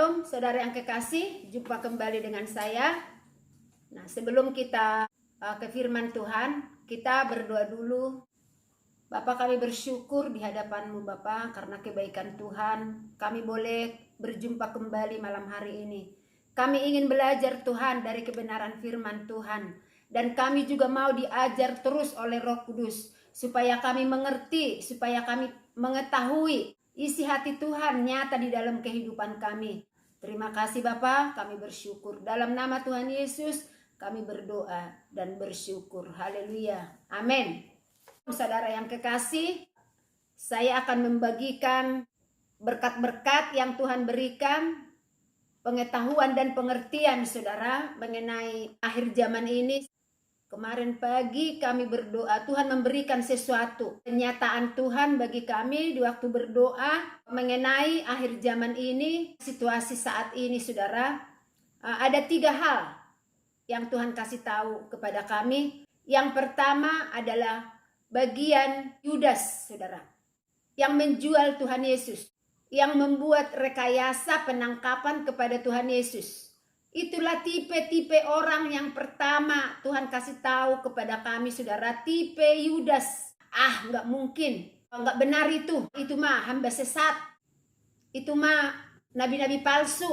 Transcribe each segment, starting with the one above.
Shalom, saudara yang kekasih, jumpa kembali dengan saya. Nah, sebelum kita ke firman Tuhan, kita berdoa dulu. Bapa, kami bersyukur di hadapan-Mu Bapa, karena kebaikan Tuhan. Kami boleh berjumpa kembali malam hari ini. Kami ingin belajar Tuhan dari kebenaran firman Tuhan. Dan kami juga mau diajar terus oleh Roh Kudus, supaya kami mengerti, supaya kami mengetahui isi hati Tuhan nyata di dalam kehidupan kami. Terima kasih Bapa, kami bersyukur. Dalam nama Tuhan Yesus, kami berdoa dan bersyukur. Haleluya. Amin. Saudara yang kekasih, saya akan membagikan berkat-berkat yang Tuhan berikan, pengetahuan dan pengertian saudara mengenai akhir zaman ini. Kemarin pagi kami berdoa, Tuhan memberikan sesuatu, kenyataan Tuhan bagi kami di waktu berdoa mengenai akhir zaman ini, situasi saat ini saudara. Ada 3 hal yang Tuhan kasih tahu kepada kami. Yang pertama adalah bagian Yudas saudara, yang menjual Tuhan Yesus, yang membuat rekayasa penangkapan kepada Tuhan Yesus. Itulah tipe-tipe orang yang pertama Tuhan kasih tahu kepada kami saudara, tipe Yudas. Nggak mungkin, nggak benar itu mah hamba sesat, itu mah nabi-nabi palsu.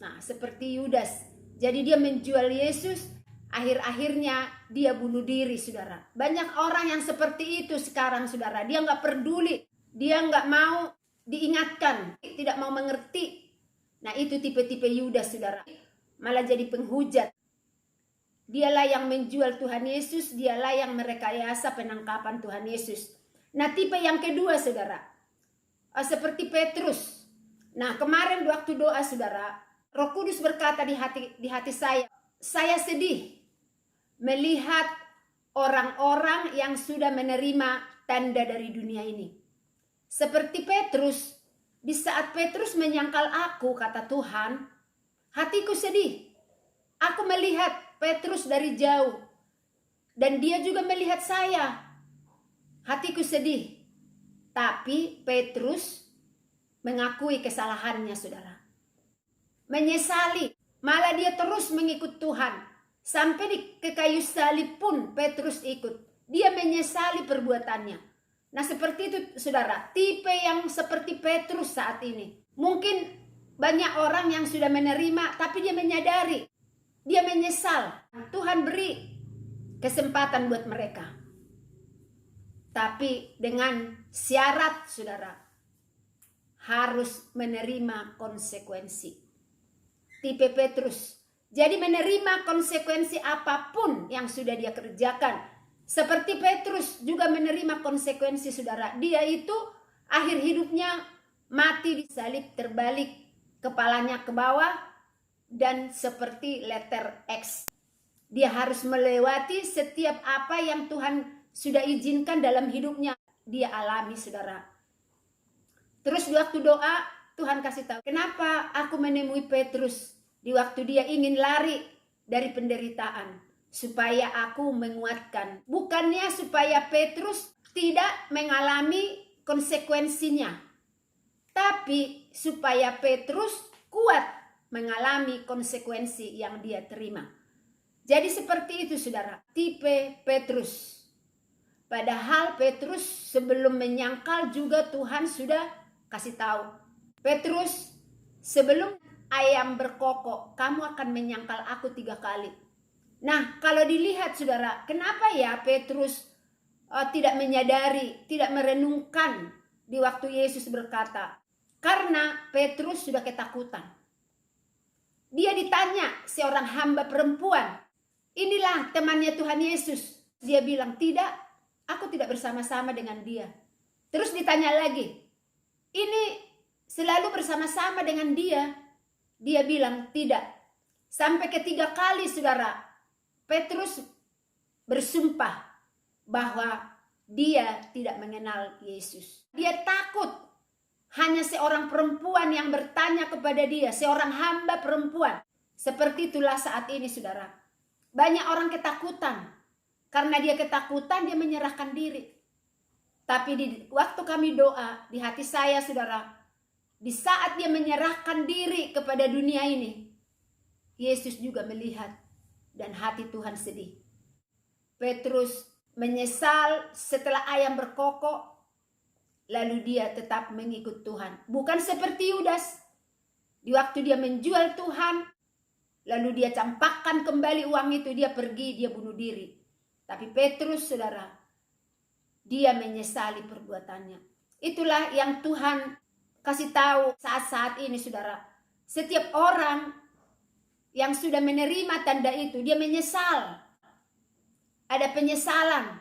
Nah, seperti Yudas. Jadi dia menjual Yesus, akhir-akhirnya dia bunuh diri saudara. Banyak orang yang seperti itu sekarang saudara, dia nggak peduli, dia nggak mau diingatkan, tidak mau mengerti. Nah, itu tipe-tipe Yudas saudara. Malah jadi penghujat. Dialah yang menjual Tuhan Yesus, dialah yang merekayasa penangkapan Tuhan Yesus. Nah, tipe yang kedua saudara, seperti Petrus. Nah, kemarin waktu doa saudara, Roh Kudus berkata di hati saya sedih melihat orang-orang yang sudah menerima tanda dari dunia ini. Seperti Petrus, di saat Petrus menyangkal aku, kata Tuhan, hatiku sedih. Aku melihat Petrus dari jauh. Dan dia juga melihat saya. Hatiku sedih. Tapi Petrus mengakui kesalahannya saudara. Menyesali. Malah dia terus mengikut Tuhan. Sampai ke kayu salib pun Petrus ikut. Dia menyesali perbuatannya. Nah, seperti itu saudara. Tipe yang seperti Petrus saat ini. Mungkin banyak orang yang sudah menerima, tapi dia menyadari, dia menyesal. Tuhan beri kesempatan buat mereka. Tapi dengan syarat, saudara, harus menerima konsekuensi. Tipe Petrus. Jadi menerima konsekuensi apapun yang sudah dia kerjakan. Seperti Petrus juga menerima konsekuensi, saudara. Dia itu akhir hidupnya mati disalib, terbalik, kepalanya ke bawah, dan seperti letter X. Dia harus melewati setiap apa yang Tuhan sudah izinkan dalam hidupnya. Dia alami saudara. Terus di waktu doa, Tuhan kasih tahu, kenapa aku menemui Petrus di waktu dia ingin lari dari penderitaan. Supaya aku menguatkan. Bukannya supaya Petrus tidak mengalami konsekuensinya, tapi supaya Petrus kuat mengalami konsekuensi yang dia terima. Jadi seperti itu saudara, tipe Petrus. Padahal Petrus sebelum menyangkal juga Tuhan sudah kasih tahu. Petrus, sebelum ayam berkokok, kamu akan menyangkal aku 3 kali. Nah, kalau dilihat saudara, kenapa ya Petrus tidak menyadari, tidak merenungkan di waktu Yesus berkata? Karena Petrus sudah ketakutan. Dia ditanya seorang hamba perempuan, inilah temannya Tuhan Yesus. Dia bilang, tidak, aku tidak bersama-sama dengan dia. Terus ditanya lagi, ini selalu bersama-sama dengan dia? Dia bilang, tidak. Sampai ketiga kali saudara, Petrus bersumpah bahwa dia tidak mengenal Yesus. Dia takut. Hanya seorang perempuan yang bertanya kepada dia, seorang hamba perempuan. Seperti itulah saat ini saudara. Banyak orang ketakutan. Karena dia ketakutan, dia menyerahkan diri. Tapi di waktu kami doa, di hati saya saudara, Di saat dia menyerahkan diri kepada dunia ini, Yesus juga melihat dan hati Tuhan sedih. Petrus menyesal setelah ayam berkokok, lalu dia tetap mengikut Tuhan. Bukan seperti Yudas, di waktu dia menjual Tuhan, lalu dia campakkan kembali uang itu, dia pergi, dia bunuh diri. Tapi Petrus, saudara, dia menyesali perbuatannya. Itulah yang Tuhan kasih tahu saat-saat ini, saudara. Setiap orang yang sudah menerima tanda itu, dia menyesal. Ada penyesalan.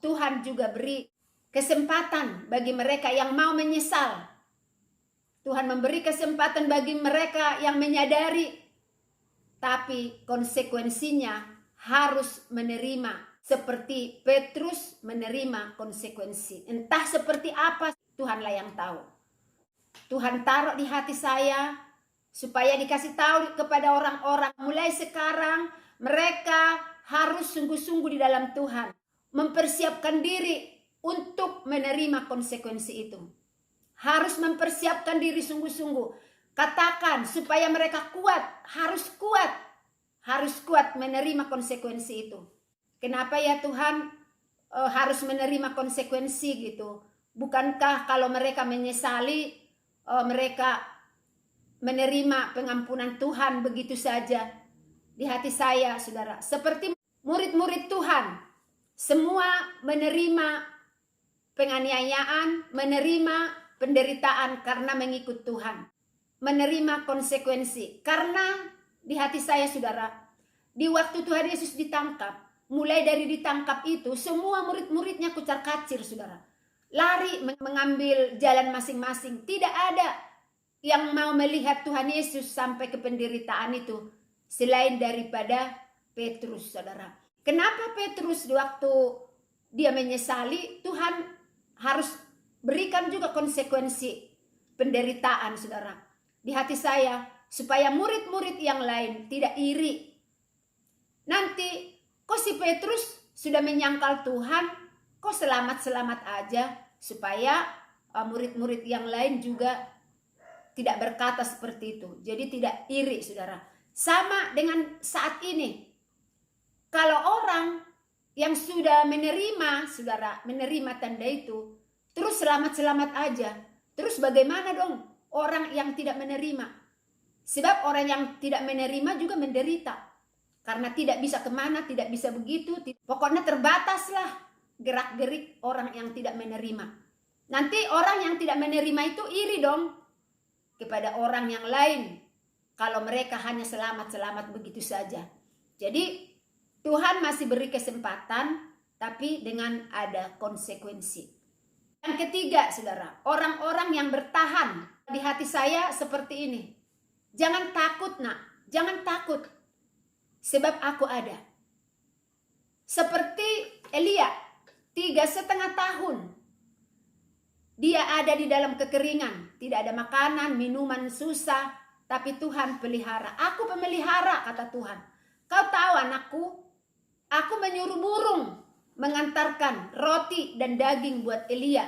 Tuhan juga beri kesempatan bagi mereka yang mau menyesal. Tuhan memberi kesempatan bagi mereka yang menyadari. Tapi konsekuensinya harus menerima. Seperti Petrus menerima konsekuensi. Entah seperti apa, Tuhanlah yang tahu. Tuhan taruh di hati saya supaya dikasih tahu kepada orang-orang. Mulai sekarang mereka harus sungguh-sungguh di dalam Tuhan. Mempersiapkan diri untuk menerima konsekuensi itu. Harus mempersiapkan diri sungguh-sungguh. Katakan supaya mereka kuat. Harus kuat. Harus kuat menerima konsekuensi itu. Kenapa ya Tuhan harus menerima konsekuensi gitu? Bukankah kalau mereka menyesali, mereka menerima pengampunan Tuhan begitu saja? Di hati saya, saudara, seperti murid-murid Tuhan, semua menerima penganiayaan, menerima penderitaan karena mengikut Tuhan, menerima konsekuensi. Karena di hati saya, saudara, di waktu Tuhan Yesus ditangkap, mulai dari ditangkap itu, semua murid-muridnya kucar-kacir, saudara. Lari mengambil jalan masing-masing. Tidak ada yang mau melihat Tuhan Yesus sampai ke penderitaan itu, selain daripada Petrus, saudara. Kenapa Petrus di waktu dia menyesali, Tuhan harus berikan juga konsekuensi penderitaan, saudara. Di hati saya, supaya murid-murid yang lain tidak iri. Nanti kok si Petrus sudah menyangkal Tuhan, kok selamat-selamat aja, supaya murid-murid yang lain juga tidak berkata seperti itu. Jadi tidak iri, saudara. Sama dengan saat ini. Kalau orang yang sudah menerima, saudara, menerima tanda itu, terus selamat-selamat aja. Terus bagaimana dong orang yang tidak menerima? Sebab orang yang tidak menerima juga menderita. Karena tidak bisa kemana, tidak bisa begitu. Pokoknya terbataslah gerak-gerik orang yang tidak menerima. Nanti orang yang tidak menerima itu iri dong kepada orang yang lain. Kalau mereka hanya selamat-selamat begitu saja. Jadi Tuhan masih beri kesempatan, tapi dengan ada konsekuensi. Yang ketiga, saudara, orang-orang yang bertahan. Di hati saya seperti ini. Jangan takut, nak. Jangan takut. Sebab aku ada. Seperti Elia, 3,5 tahun. Dia ada di dalam kekeringan. Tidak ada makanan, minuman, susah. Tapi Tuhan pelihara. Aku pemelihara, kata Tuhan. Kau tahu anakku, aku menyuruh burung mengantarkan roti dan daging buat Elia.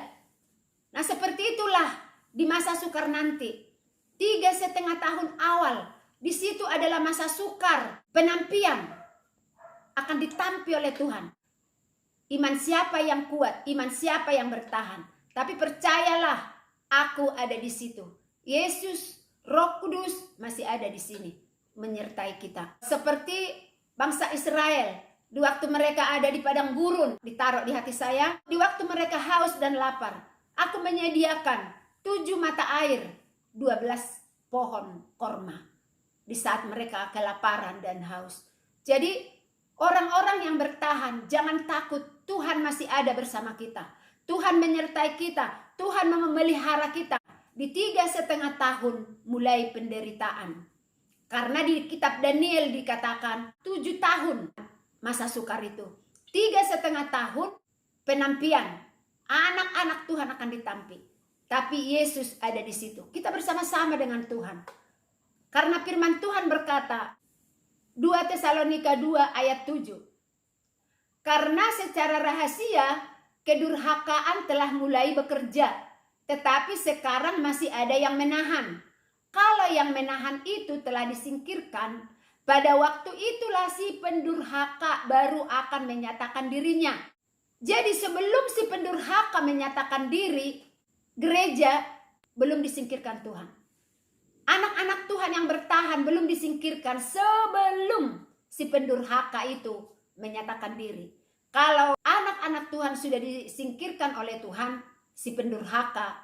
Nah seperti itulah di masa sukar nanti. 3,5 tahun awal. Di situ adalah masa sukar, penampian akan ditampi oleh Tuhan. Iman siapa yang kuat, iman siapa yang bertahan. Tapi percayalah, aku ada di situ. Yesus, Roh Kudus masih ada di sini, menyertai kita. Seperti bangsa Israel, di waktu mereka ada di padang gurun, ditaruh di hati saya. Di waktu mereka haus dan lapar, aku menyediakan 7 mata air, 12 pohon korma. Di saat mereka kelaparan dan haus. Jadi orang-orang yang bertahan, jangan takut. Tuhan masih ada bersama kita. Tuhan menyertai kita. Tuhan memelihara kita. Di 3,5 tahun mulai penderitaan. Karena di kitab Daniel dikatakan 7 tahun masa sukar itu. 3,5 tahun penampian. Anak-anak Tuhan akan ditampi. Tapi Yesus ada di situ. Kita bersama-sama dengan Tuhan. Karena firman Tuhan berkata, 2 Tesalonika 2 ayat 7. Karena secara rahasia kedurhakaan telah mulai bekerja tetapi sekarang masih ada yang menahan. Kalau yang menahan itu telah disingkirkan, pada waktu itulah si pendurhaka baru akan menyatakan dirinya. Jadi sebelum si pendurhaka menyatakan diri, gereja belum disingkirkan Tuhan. Anak-anak Tuhan yang bertahan belum disingkirkan sebelum si pendurhaka itu menyatakan diri. Kalau anak-anak Tuhan sudah disingkirkan oleh Tuhan, si pendurhaka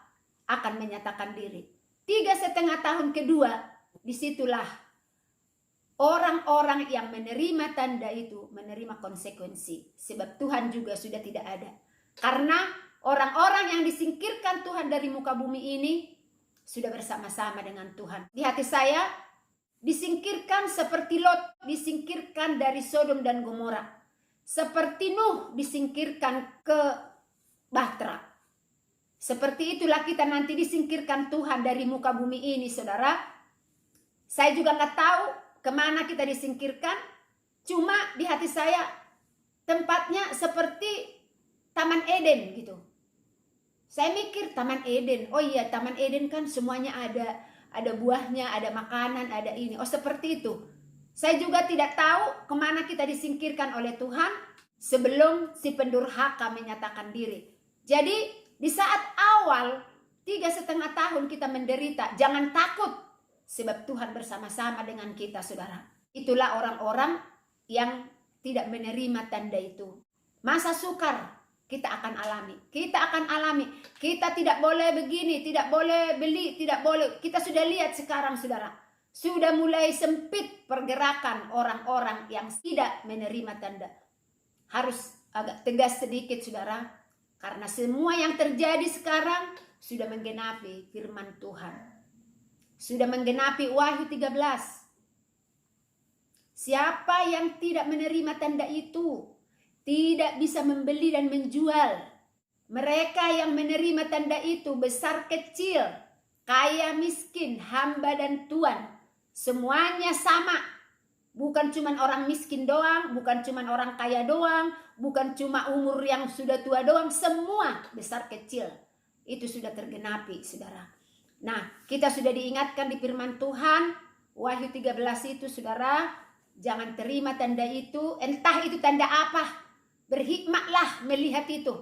akan menyatakan diri. 3,5 tahun kedua, disitulah orang-orang yang menerima tanda itu menerima konsekuensi. Sebab Tuhan juga sudah tidak ada. Karena orang-orang yang disingkirkan Tuhan dari muka bumi ini sudah bersama-sama dengan Tuhan. Di hati saya, disingkirkan seperti Lot, disingkirkan dari Sodom dan Gomora. Seperti Nuh disingkirkan ke Bahtera. Seperti itulah kita nanti disingkirkan Tuhan dari muka bumi ini, saudara. Saya juga nggak tahu kemana kita disingkirkan. Cuma di hati saya tempatnya seperti Taman Eden gitu. Saya mikir Taman Eden. Oh iya, Taman Eden kan semuanya ada buahnya, ada makanan, ada ini. Oh seperti itu. Saya juga tidak tahu kemana kita disingkirkan oleh Tuhan sebelum si pendurhaka menyatakan diri. Jadi di saat awal 3,5 tahun kita menderita, jangan takut. Sebab Tuhan bersama-sama dengan kita, saudara. Itulah orang-orang yang tidak menerima tanda itu. Masa sukar kita akan alami. Kita akan alami. Kita tidak boleh begini, tidak boleh beli, tidak boleh. Kita sudah lihat sekarang, saudara. Sudah mulai sempit pergerakan orang-orang yang tidak menerima tanda. Harus agak tegas sedikit, saudara. Karena semua yang terjadi sekarang sudah menggenapi firman Tuhan. Sudah menggenapi Wahyu 13. Siapa yang tidak menerima tanda itu tidak bisa membeli dan menjual. Mereka yang menerima tanda itu besar kecil, kaya miskin, hamba dan tuan, semuanya sama. Bukan cuma orang miskin doang, bukan cuma orang kaya doang, bukan cuma umur yang sudah tua doang, semua besar kecil. Itu sudah tergenapi, saudara. Nah, kita sudah diingatkan di firman Tuhan, Wahyu 13 itu, saudara, jangan terima tanda itu, entah itu tanda apa. Berhikmatlah melihat itu.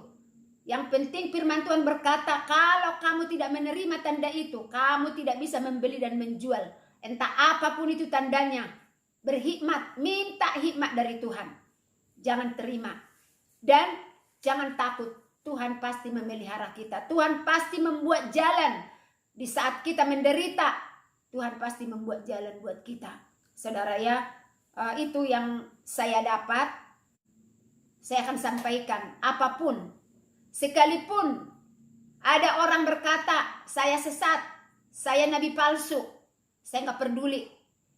Yang penting firman Tuhan berkata, kalau kamu tidak menerima tanda itu, kamu tidak bisa membeli dan menjual. Entah apapun itu tandanya. Berhikmat, minta hikmat dari Tuhan. Jangan terima. Dan jangan takut. Tuhan pasti memelihara kita. Tuhan pasti membuat jalan. Di saat kita menderita, Tuhan pasti membuat jalan buat kita. Saudara ya, itu yang saya dapat. Saya akan sampaikan. Apapun. Sekalipun ada orang berkata, saya sesat. Saya nabi palsu. Saya nggak peduli.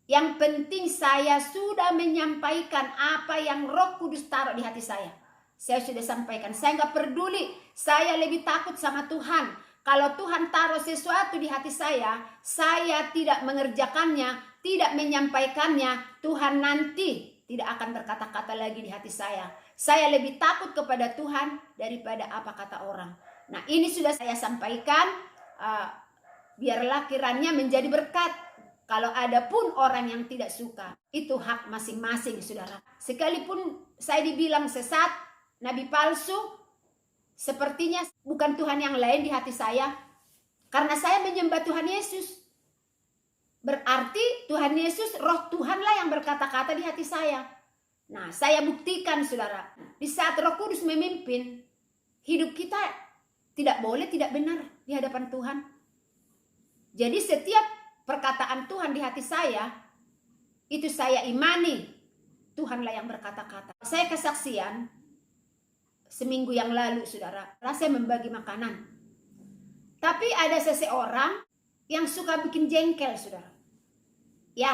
Yang penting saya sudah menyampaikan apa yang Roh Kudus taruh di hati saya. Saya sudah sampaikan. Saya nggak peduli. Saya lebih takut sama Tuhan. Kalau Tuhan taruh sesuatu di hati saya tidak mengerjakannya, tidak menyampaikannya, Tuhan nanti tidak akan berkata-kata lagi di hati saya. Saya lebih takut kepada Tuhan daripada apa kata orang. Nah, ini sudah saya sampaikan. Biarlah kiranya menjadi berkat. Kalau ada pun orang yang tidak suka, itu hak masing-masing, saudara. Sekalipun saya dibilang sesat, nabi palsu, sepertinya bukan Tuhan yang lain di hati saya. Karena saya menyembah Tuhan Yesus. Berarti Tuhan Yesus, roh Tuhanlah yang berkata-kata di hati saya. Nah, saya buktikan, saudara. Di saat Roh Kudus memimpin, hidup kita tidak boleh tidak benar di hadapan Tuhan. Jadi setiap perkataan Tuhan di hati saya, itu saya imani. Tuhanlah yang berkata-kata. Saya kesaksian, seminggu yang lalu, saudara, saya membagi makanan. Tapi ada seseorang yang suka bikin jengkel, saudara. Ya,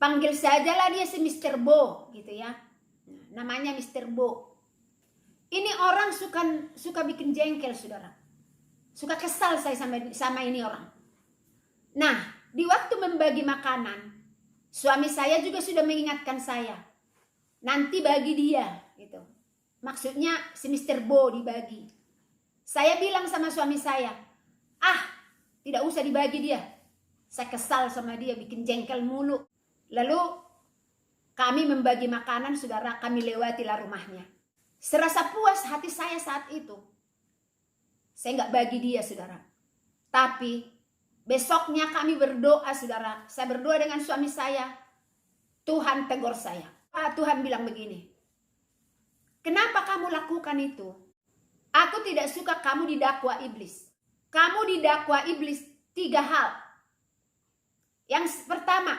panggil sajalah dia si Mr. Bo, gitu ya. Namanya Mr. Bo. Ini orang suka bikin jengkel, saudara. Suka kesal saya sama ini orang. Nah, di waktu membagi makanan, suami saya juga sudah mengingatkan saya. Nanti bagi dia, gitu. Maksudnya si Mr. Bo dibagi. Saya bilang sama suami saya, Tidak usah dibagi dia. Saya kesal sama dia, bikin jengkel mulu. Lalu kami membagi makanan, saudara, kami lewatilah rumahnya. Serasa puas hati saya saat itu. Saya nggak bagi dia, saudara. Tapi besoknya kami berdoa, saudara. Saya berdoa dengan suami saya. Tuhan tegur saya. Tuhan bilang begini, kenapa kamu lakukan itu? Aku tidak suka kamu didakwa iblis. Kamu didakwa iblis 3 hal. Yang pertama,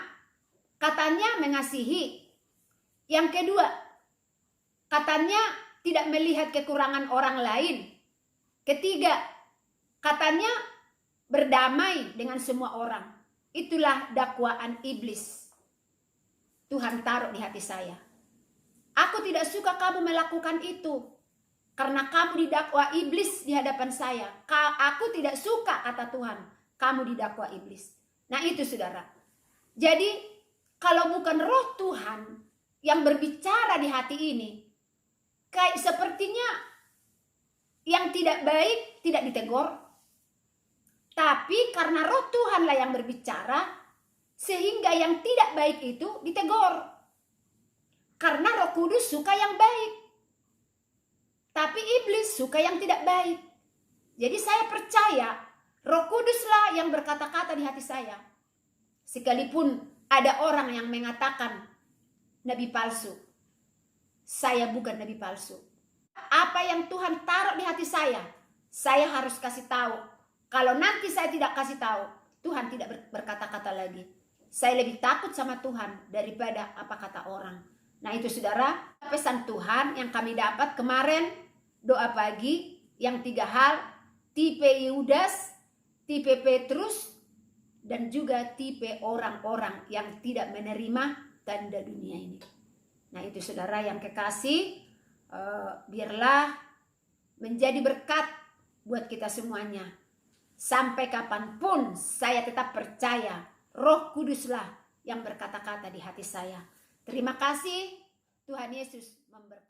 katanya mengasihi. Yang kedua, katanya tidak melihat kekurangan orang lain. Ketiga, katanya berdamai dengan semua orang. Itulah dakwaan iblis. Tuhan taruh di hati saya. Aku tidak suka kamu melakukan itu. Karena kamu didakwa iblis di hadapan saya. Aku tidak suka, kata Tuhan, kamu didakwa iblis. Nah itu, saudara. Jadi kalau bukan roh Tuhan yang berbicara di hati ini, kayak sepertinya yang tidak baik tidak ditegur. Tapi karena roh Tuhanlah yang berbicara, sehingga yang tidak baik itu ditegur. Karena Roh Kudus suka yang baik. Tapi iblis suka yang tidak baik. Jadi saya percaya Roh Kuduslah yang berkata-kata di hati saya. Sekalipun ada orang yang mengatakan nabi palsu, saya bukan nabi palsu. Apa yang Tuhan taruh di hati saya harus kasih tahu. Kalau nanti saya tidak kasih tahu, Tuhan tidak berkata-kata lagi. Saya lebih takut sama Tuhan daripada apa kata orang. Nah itu, saudara, pesan Tuhan yang kami dapat kemarin, doa pagi, yang 3 hal, tipe Yudas, tipe Petrus, dan juga tipe orang-orang yang tidak menerima tanda dunia ini. Nah itu, saudara yang kekasih, biarlah menjadi berkat buat kita semuanya. Sampai kapanpun saya tetap percaya Roh Kuduslah yang berkata-kata di hati saya. Terima kasih, Tuhan Yesus memberkati.